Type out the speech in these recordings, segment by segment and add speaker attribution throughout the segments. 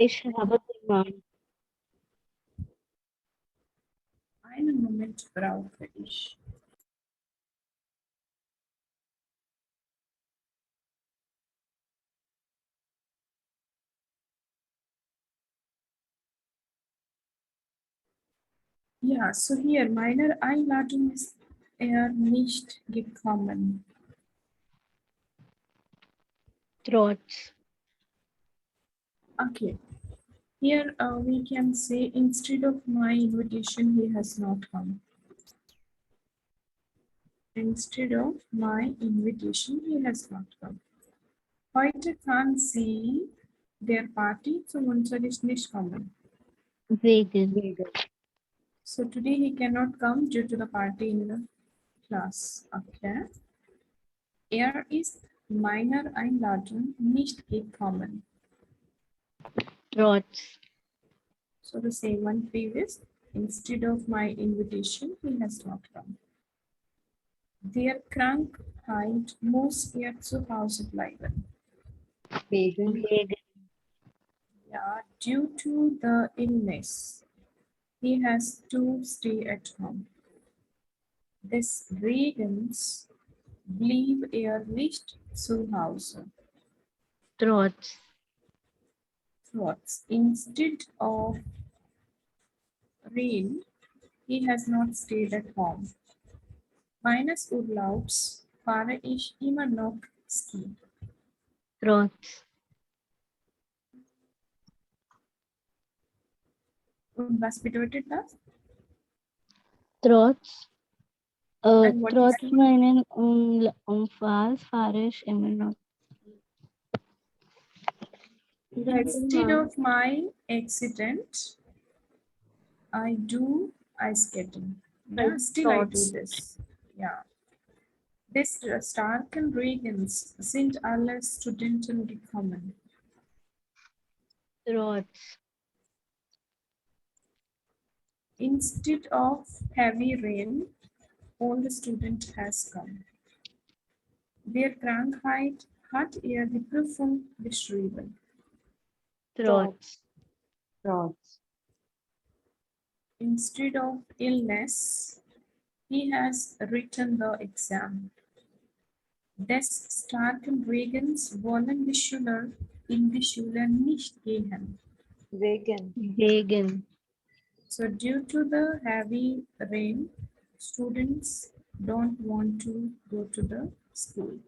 Speaker 1: Ich habe gemacht.
Speaker 2: Einen Moment brauche ich. Ja, so hier, meiner Einladung ist er nicht gekommen.
Speaker 1: Trotz.
Speaker 2: Okay. Here we can say instead of my invitation, he has not come. Instead of my invitation, he has not come. Heute kann sie der Party zum Unterricht nicht kommen.
Speaker 1: Wegen.
Speaker 2: So today he cannot come due to the party in the class. Okay. Er ist meiner Einladung nicht gekommen.
Speaker 1: Trotz.
Speaker 2: So the same one previous. Instead of my invitation, he has not come. Der Krankheit muss er zu Hause bleiben.
Speaker 1: Wegen.
Speaker 2: Yeah, due to the illness, he has to stay at home. Des Regens blieb er nicht zu Hause.
Speaker 1: Trotz.
Speaker 2: Trotz. Instead of rain, he has not stayed at home. Meines Urlaubs fahre ich immer noch Ski.
Speaker 1: Trotz.
Speaker 2: Und was bedeutet das?
Speaker 1: Trotz.
Speaker 2: And what is
Speaker 1: Trotz
Speaker 2: the-
Speaker 1: meinen Unfall fahre ich immer noch.
Speaker 2: Instead of my accident, I do ice skating. Yeah, still I do this. Yeah. Des starken Regens sind alle Studenten gekommen.
Speaker 1: Trotz.
Speaker 2: Instead of heavy rain, all the student has come. Der Krankheit hat er die Prüfung geschrieben.
Speaker 1: Trotz.
Speaker 2: Instead of illness, he has written the exam. Des starken Regens wollen die Schüler in die Schule nicht gehen.
Speaker 1: Wegen.
Speaker 2: So due to the heavy rain, students don't want to go to the school.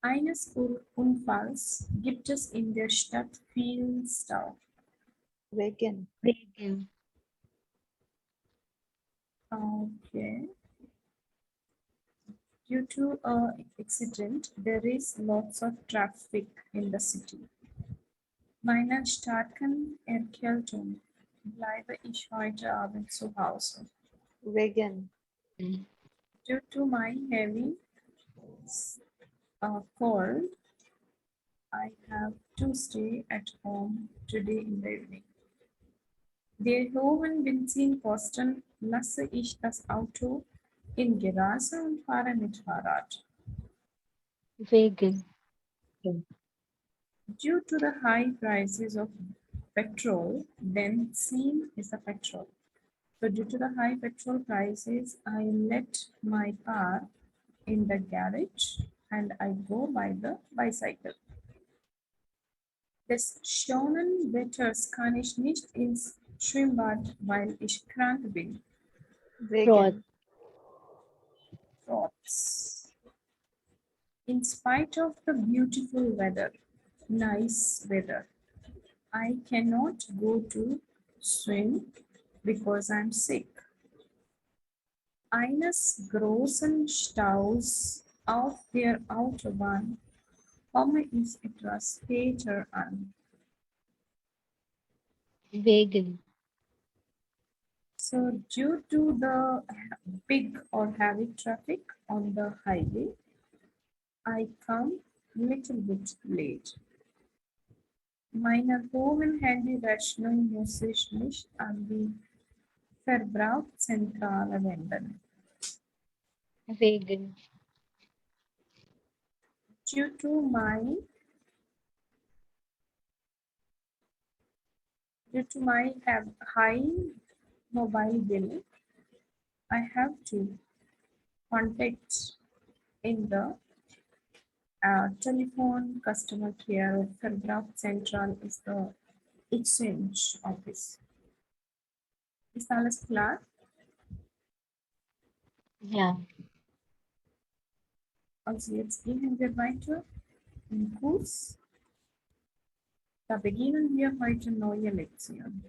Speaker 2: Eines Unfalls gibt es in der Stadt viel Stau.
Speaker 1: Wegen.
Speaker 2: Okay. Due to an accident, there is lots of traffic in the city. Meiner starken Erkältung bleibe ich heute Abend zu Hause.
Speaker 1: Wegen.
Speaker 2: Due to my heavy cold, I have to stay at home today in the evening. Der hohen Benzinkosten lasse ich das Auto in Garage und fahre mit Fahrrad.
Speaker 1: Wegen.
Speaker 2: Due to the high prices of petrol, benzene is the petrol. So due to the high petrol prices, I let my car in the garage and I go by the bicycle. Des schönen Wetters kann ich nicht ins Schwimmbad, weil ich krank bin.
Speaker 1: Trotz.
Speaker 2: Thoughts. In spite of the beautiful weather, nice weather, I cannot go to swim because I'm sick. Eines großen Staus auf der Autobahn komme ich etwas später an.
Speaker 1: Wegen.
Speaker 2: So due to the big or heavy traffic on the highway, I come little bit late. Meine hohen Handyrechnung muss ich nicht an die Verbrauchszentrale wenden.
Speaker 1: Wegen.
Speaker 2: Due to my Due to my have high mobile bill, I have to contact in the telephone customer care or telegraph central is the exchange office. Ist alles klar?
Speaker 1: Ja.
Speaker 2: Also jetzt gehen wir weiter im Kurs. Da beginnen wir heute neue Lektion.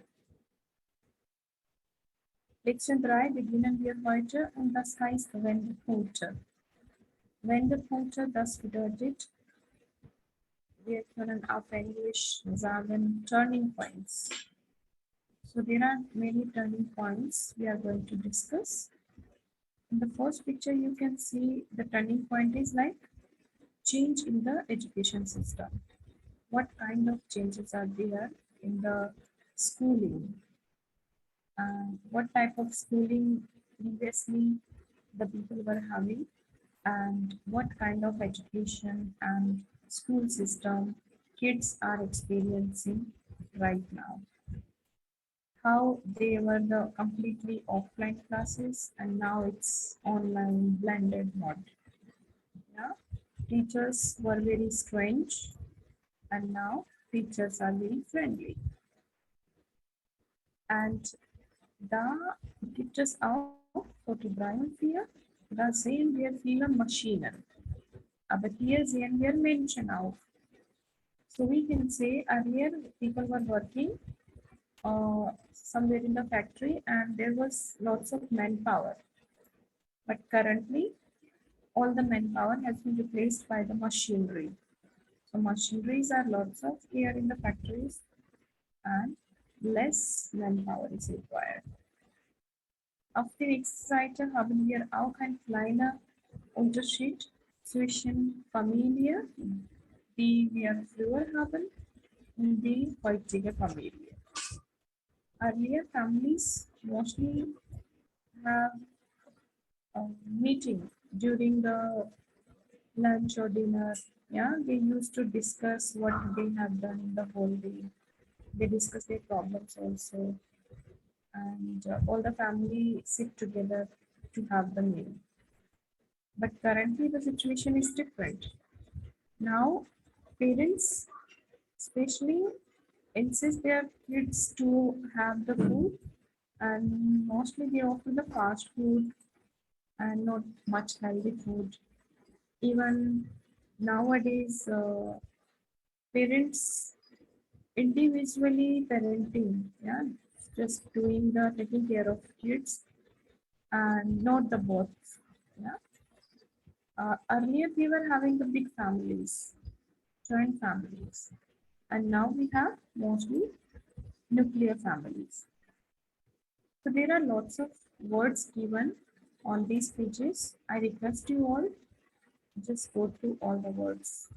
Speaker 2: Lektion 3 beginnen wir heute und das heißt Wendepunkte. Wendepunkte, das bedeutet, wir können auf Englisch sagen Turning Points. So there are many turning points we are going to discuss. In the first picture, you can see the turning point is like change in the education system. What kind of changes are there in the schooling? What type of schooling previously the people were having, and what kind of education and school system kids are experiencing right now. How they were the completely offline classes and now it's online blended mode. Yeah, teachers were very strange and now teachers are very friendly. Und da gibt es auch Fotografien, da sehen wir viele Maschinen. Aber hier sehen wir Menschen auch. So we can say earlier people were working somewhere in the factory and there was lots of manpower. But currently all the manpower has been replaced by the machinery. So machineries are lots of here in the factories and less manpower is required. Auf der nächsten Seite haben wir auch einen kleinen Unterschied zwischen Familie, die wir früher haben, und die heutige Familie. Earlier families mostly have a meeting during the lunch or dinner. Yeah, they used to discuss what they have done in the whole day. They discuss their problems also, and all the family sit together to have the meal. But currently the situation is different. Now parents especially insist their kids to have the food and mostly they offer the fast food and not much healthy food. Even nowadays parents individually parenting, yeah, just doing the taking care of kids and not the both. Yeah. Earlier we were having the big families, joint families, and now we have mostly nuclear families. So there are lots of words given on these pages. I request you all just go through all the words.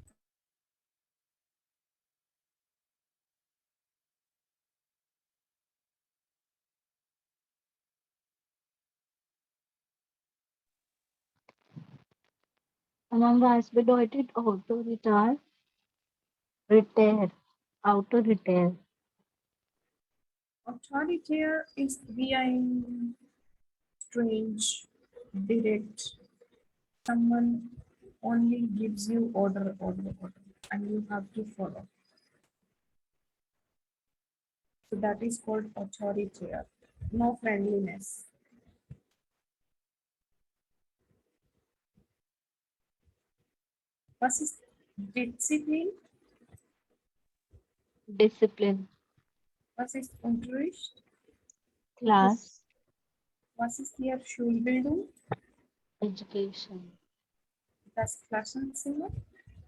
Speaker 1: Und was bedeutet Autoritar? Repair. Autoritar.
Speaker 2: Authoritaire is being strange, direct. Someone only gives you order, and you have to follow. So that is called authoritaire. No friendliness. Was ist Disziplin?
Speaker 1: Discipline.
Speaker 2: Was ist Unterricht?
Speaker 1: Class.
Speaker 2: Was ist hier Schulbildung?
Speaker 1: Education.
Speaker 2: Das Klassenzimmer?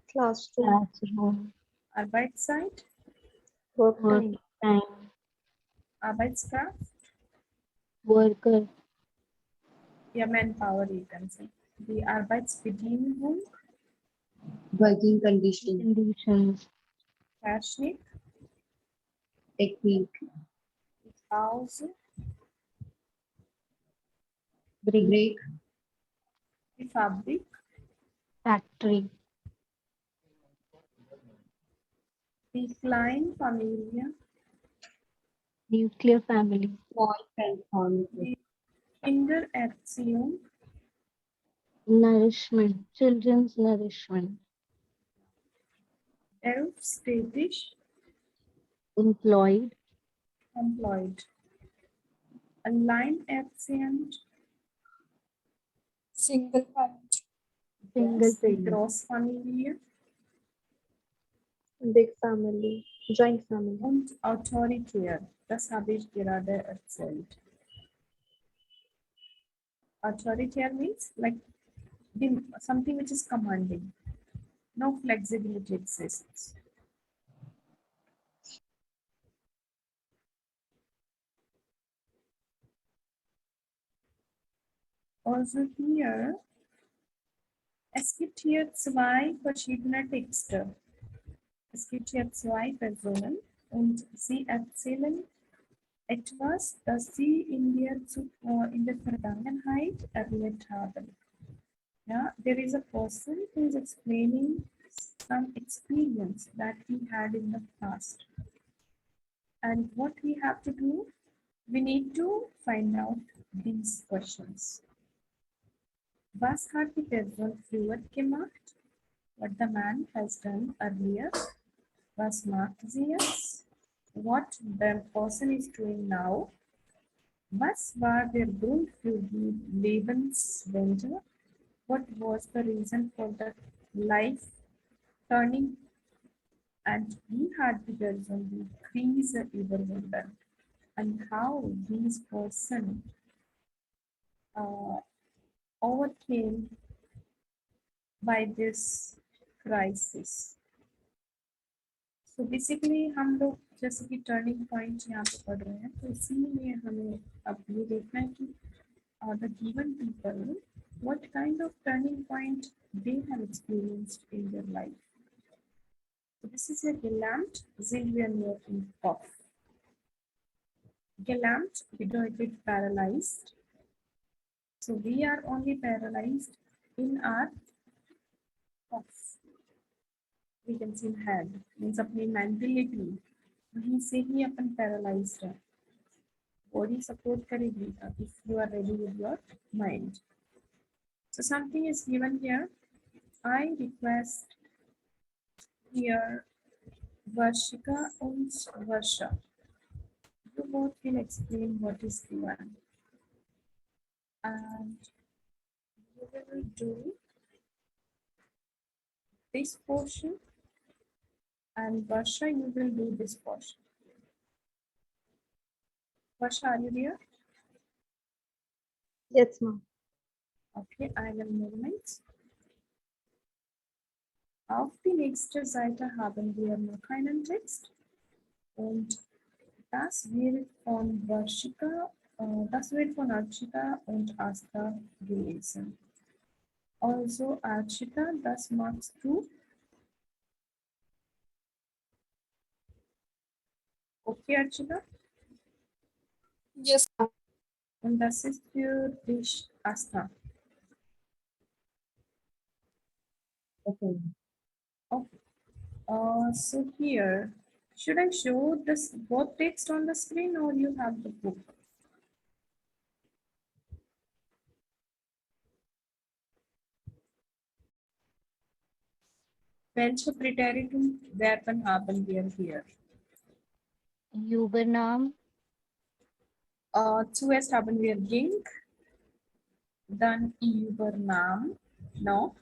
Speaker 1: Classroom.
Speaker 2: Arbeitszeit?
Speaker 1: Work time.
Speaker 2: Arbeitskraft?
Speaker 1: Worker.
Speaker 2: Ja, Manpower, you can say. Die Arbeitsbedingung?
Speaker 3: Working condition,
Speaker 1: Conditions.
Speaker 2: Technik?
Speaker 3: technique,
Speaker 2: Die Pause?
Speaker 1: Break.
Speaker 3: break,
Speaker 2: Die Fabrik?
Speaker 1: Factory.
Speaker 2: Die Kleinfamilie?
Speaker 1: Nuclear family.
Speaker 3: Small family.
Speaker 2: Kindererziehung,
Speaker 1: Nourishment. Children's nourishment.
Speaker 2: Berufstätig,
Speaker 1: Employed.
Speaker 2: employed. Alleinerziehend,
Speaker 4: Single parent.
Speaker 1: Single
Speaker 2: yes, die
Speaker 1: parent.
Speaker 2: Großfamilie
Speaker 4: Big family. Joint family.
Speaker 2: und autoritär. Das habe ich gerade erzählt. Autoritär means like something which is commanding. No flexibility exists. Also hier, es gibt hier zwei verschiedene Texte. Es gibt hier zwei Personen und sie erzählen etwas, das sie in der Vergangenheit erlebt haben. Yeah, there is a person who is explaining some experience that he had in the past. And what we have to do, we need to find out these questions. Was hat die Person früher gemacht? What the man has done earlier? Was macht sie jetzt? What the person is doing now? Was war der Grund für die Lebenswende? What was the reason for the life turning? And wie hat die Person die Krise überwunden? And how these person overcame by this crisis. So basically हम लोग जैसे कि turning point यहाँ पे पढ़ रहे हैं तो इसीलिए हमें अब ये देखना है कि the given people what kind of turning point they have experienced in their life. So this is a gelernt sind wir nur im Kopf. Gelernt bedeutet paralyzed. So we are only paralyzed in our kopf. We can see head means अपनी mentality वहीं से ही अपन paralyzed है. Body support करेगी if you are ready with your mind. So something is given here. I request here Varshika and Varsha. You both will explain what is given. And you will do this portion. And Varsha, you will do this portion. Varsha, are you there?
Speaker 4: Yes, ma'am.
Speaker 2: Okay, eine Moment. Auf die nächste Seite haben wir noch einen Text und das wird von Varshika, das wird von Archita und Asta gelesen. Also Archita, das machst du. Okay, Archita?
Speaker 4: Yes, ma'am.
Speaker 2: Und das ist für dich, Asta.
Speaker 3: Okay.
Speaker 2: Okay. So here, should I show this both text on the screen or you have the book? Welche Präteritum-Verben haben wir hier?
Speaker 1: Übernahm.
Speaker 2: Zuerst haben wir ging, dann übernahm, noch,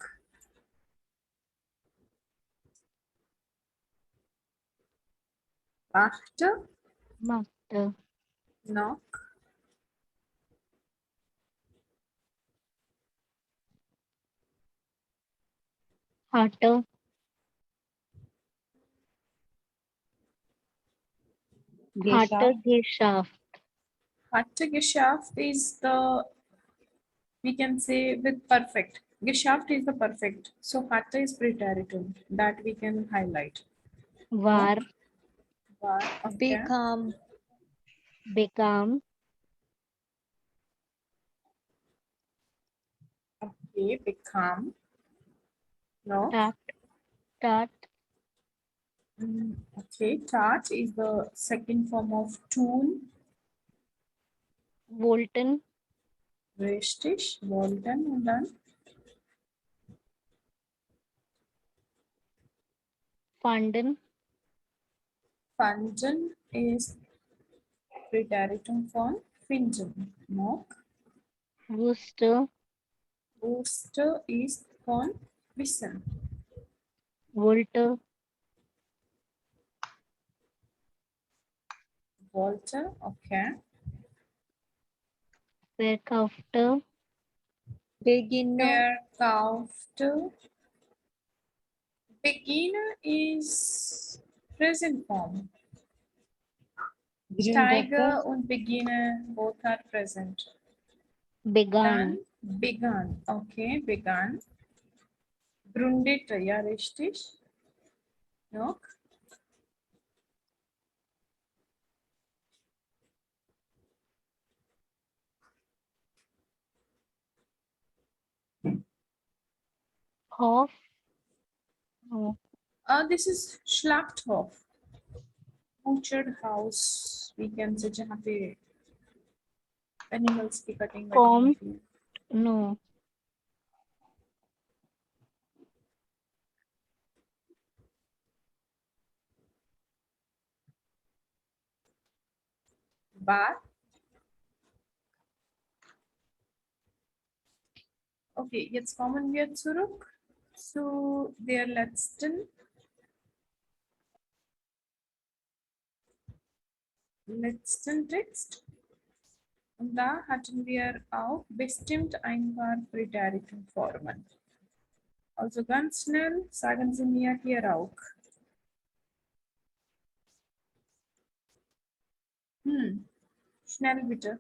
Speaker 2: machte,
Speaker 1: Machte.
Speaker 2: noch,
Speaker 1: Hatte. Hatte geschafft.
Speaker 2: hatte geschafft is the, we can say with perfect. Geschafft is the perfect. So hatte is Präteritum that we can highlight.
Speaker 1: War.
Speaker 2: War, okay.
Speaker 4: Become.
Speaker 1: Bekam.
Speaker 2: Okay, become. No.
Speaker 1: Tat. Tat.
Speaker 2: Okay, tart is the second form of tool.
Speaker 1: Volten,
Speaker 2: Richtig, Volten und dann
Speaker 1: Fanden,
Speaker 2: Fanden ist Präteritum von finden. Noch
Speaker 1: Wusste,
Speaker 2: wusste ist von wissen.
Speaker 1: wollte,
Speaker 2: Wollte, okay.
Speaker 1: verkaufte,
Speaker 4: Beginner,
Speaker 2: Verkaufte. Beginner is present form.
Speaker 3: Green
Speaker 2: Tiger
Speaker 3: Decker,
Speaker 2: und Beginner both are present.
Speaker 1: begann,
Speaker 2: Dann begann. Okay, begann. Gründete, ja richtig. Noch
Speaker 1: Hof, oh,
Speaker 2: this is Schlachthof. Butchered house. We can say जहाँ पे animals की cutting
Speaker 1: com,
Speaker 2: होती है.
Speaker 1: no,
Speaker 2: Bar. Okay, jetzt kommen wir zurück zu der letzten Text. Und da hatten wir auch bestimmt ein paar Präteritumformen. Also ganz schnell sagen Sie mir hier auch. Schnell bitte.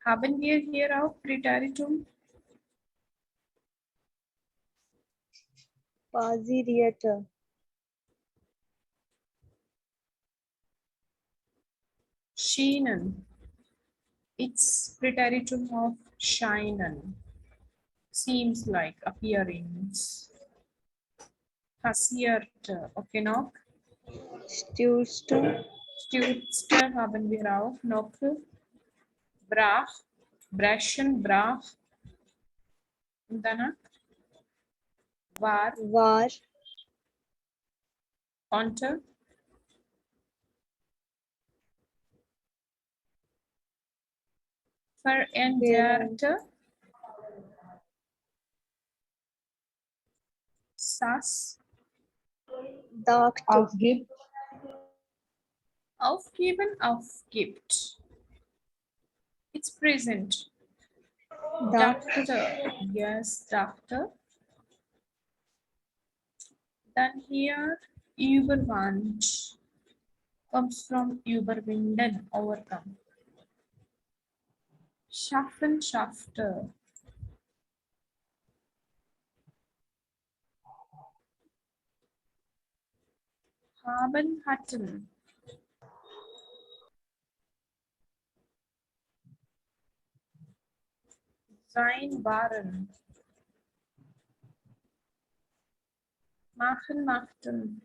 Speaker 2: Haben wir hier auch Präteritum?
Speaker 4: Pasiriator,
Speaker 2: Schienen. It's preteritum of shinen. Seems like, appearance. Passiert. Okay, noch.
Speaker 4: Stewster,
Speaker 2: Stützte haben wir auch noch. Brach. Brechen, brach. Und danach. War,
Speaker 4: Var,
Speaker 2: konnte. Veränderte. Saß.
Speaker 4: Dagte,
Speaker 3: aufgibt,
Speaker 2: Aufgeben, aufgibt. It's present.
Speaker 4: Dagte,
Speaker 2: Dachte. Yes, dachte. Dann hier Überwand. Comes from überwinden, overcome. Schaffen, schaffte. Haben, hatten. Sein, waren. Machen, machten.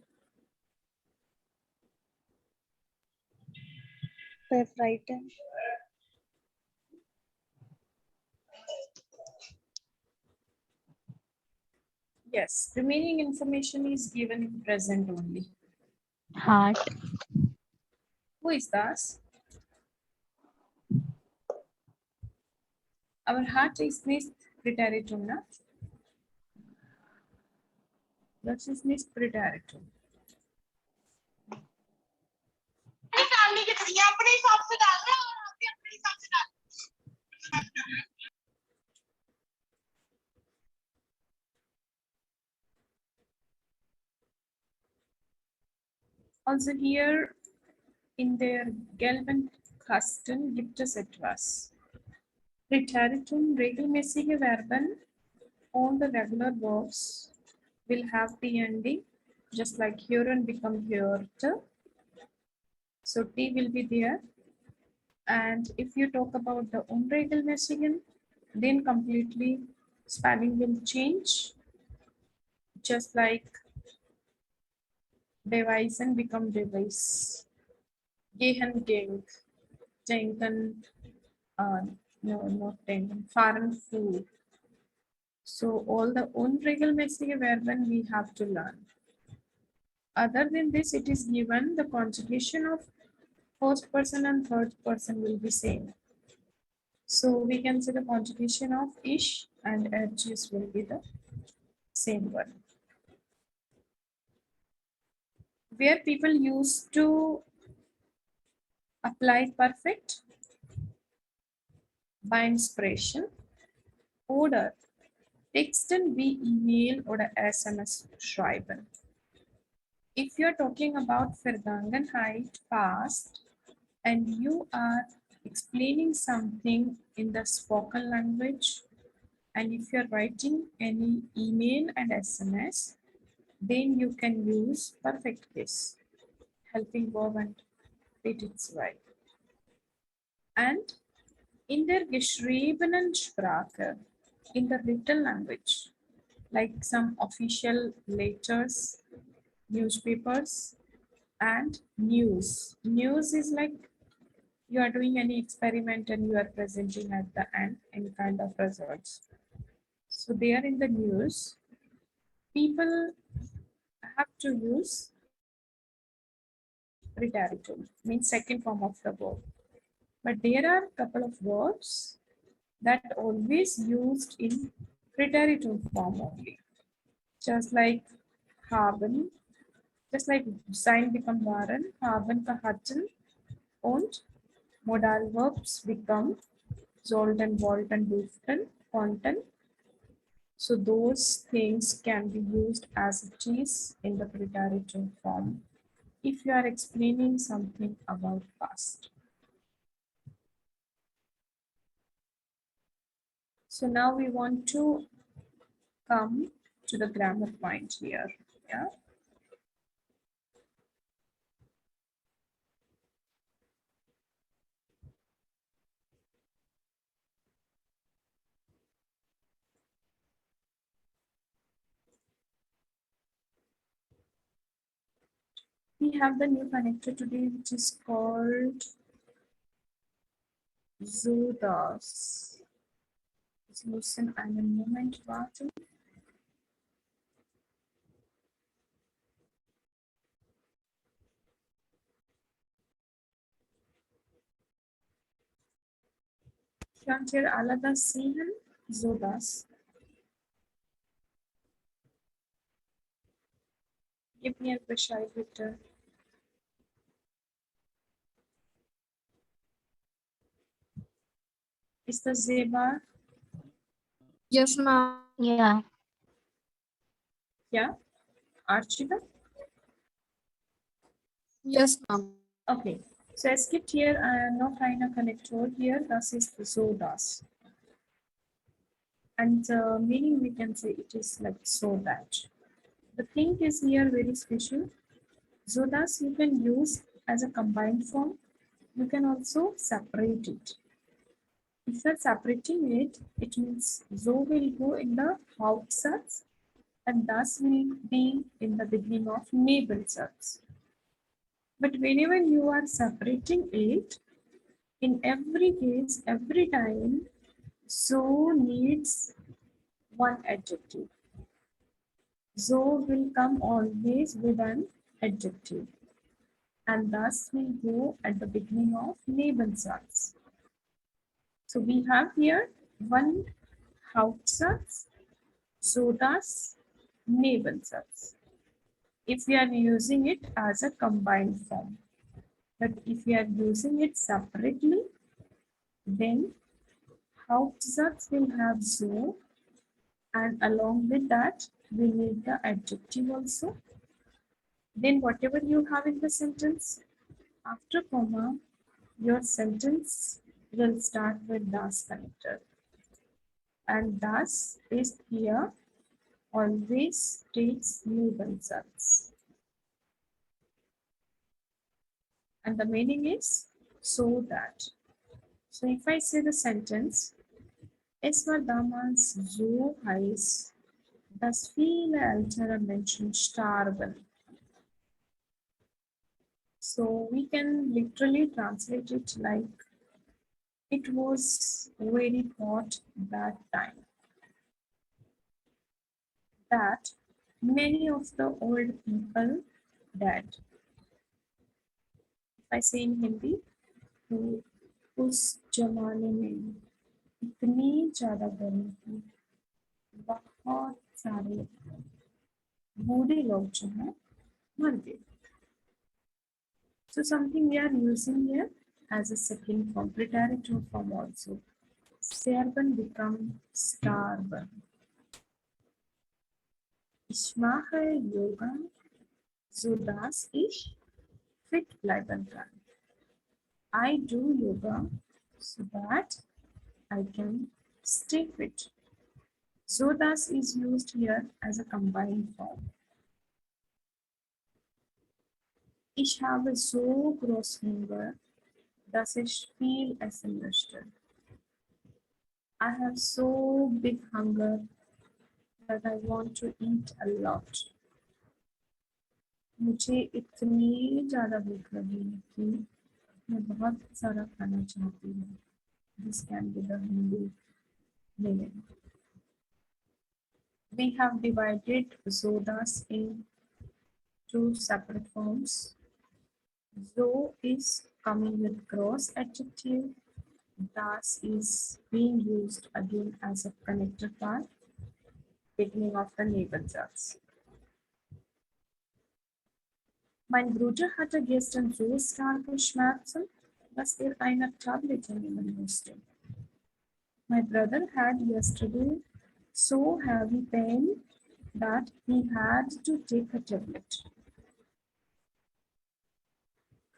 Speaker 4: Befreiten,
Speaker 2: Yes, remaining information is given in present only.
Speaker 1: heart,
Speaker 2: Who is that? Our heart is nicht preteritum, na? That is nicht preteritum. Also hier in der gelben Kasten gibt es etwas. Präteritum, regelmäßige Verben, all the regular verbs will have the ending just like hören become hörte. So T will be there. And if you talk about the unregelmäßigen, then completely spelling will change, just like Devisen become device. Gehen ging, denken, no, not denken, fahren fuhr. So all the unregelmäßige Verben we have to learn. Other than this, it is given the conjugation of first person and third person will be same. So we can say the conjugation of ish and edges will be the same one. Where people used to apply perfect by inspiration oder texten wie E-Mail oder SMS schreiben. If you're talking about Vergangenheit, past, and you are explaining something in the spoken language, and if you're writing any email and SMS, then you can use perfect case, helping verb and predicts right. And in der geschriebenen Sprache, in the written language, like some official letters, newspapers, and news. News is like you are doing any experiment and you are presenting at the end any kind of results. So there in the news, people have to use preteritum, means second form of the verb. But there are a couple of verbs that always used in preteritum form only. Just like haben, just like sein become waren, haben hatten, und Modalverbs become sollten, wollten, durften, konnten. So those things can be used as it is in the preteritum form if you are explaining something about past. So now we want to come to the grammar point here. Yeah. We have the new connector today, which is called so das. Jetzt müssen einen Moment warten. Könnt ihr alle das sehen? So das. Gib mir Bescheid bitte. Ist das sehbar?
Speaker 5: Yes, ma'am.
Speaker 1: Yeah.
Speaker 2: Ja? Archibald?
Speaker 5: Yes, ma'am.
Speaker 2: Okay. So es gibt hier noch eine Konnektor hier, das ist so das. And the meaning we can say it is like so that. The thing is here very special. So that you can use as a combined form. You can also separate it. If you are separating it, it means so will go in the Hauptsatz and thus will be in the beginning of Nebensatz. But whenever you are separating it, in every case, every time, so needs one adjective. So will come always with an adjective and thus will go at the beginning of Nebensatz. So we have here one Hauptsatz, so das Nebensatz. If we are using it as a combined form. But if we are using it separately, then Hauptsatz will have so, and along with that, we need the adjective also. Then whatever you have in the sentence, after comma, your sentence will start with das connector. And das is here always takes Nebensatz. And the meaning is so that. So if I say the sentence, es war damals so heiß, dass viele ältere Menschen starben. So we can literally translate it like it was very hot that time. That many of the old people died. If I say in Hindi, तो उस जमाने में इतनी ज़्यादा गर्मी थी, बहुत सारे बूढ़े लोग जो हैं मर गए. So something we are using here as a second form, preterite form also. Serben become starben. Ich mache Yoga, sodass ich fit bleiben kann. I do yoga so that I can stay fit. So das is used here as a combined form. Ich habe so groß Hunger, dass ich viel essen möchte. I have so big hunger that I want to eat a lot. मुझे इतनी ज़्यादा भूख लगी है कि मैं बहुत सारा खाना चाहती हूँ. This can be the Hindi meaning. We have divided Zodas in two separate forms. Zo is coming with gross adjective. Das is being used again as a connector part, beginning of the Nebensatz. Mein Bruder hatte gestern so starke Schmerzen, dass er eine Tablette nehmen musste. My brother had yesterday so heavy pain that he had to take a tablet.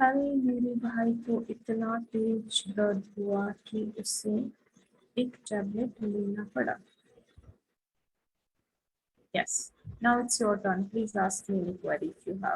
Speaker 2: कल मेरे भाई को इतना तेज दर्द हुआ कि उसे एक टैबलेट लेना पड़ा. Yes, now it's your turn. Please ask me any query if you have.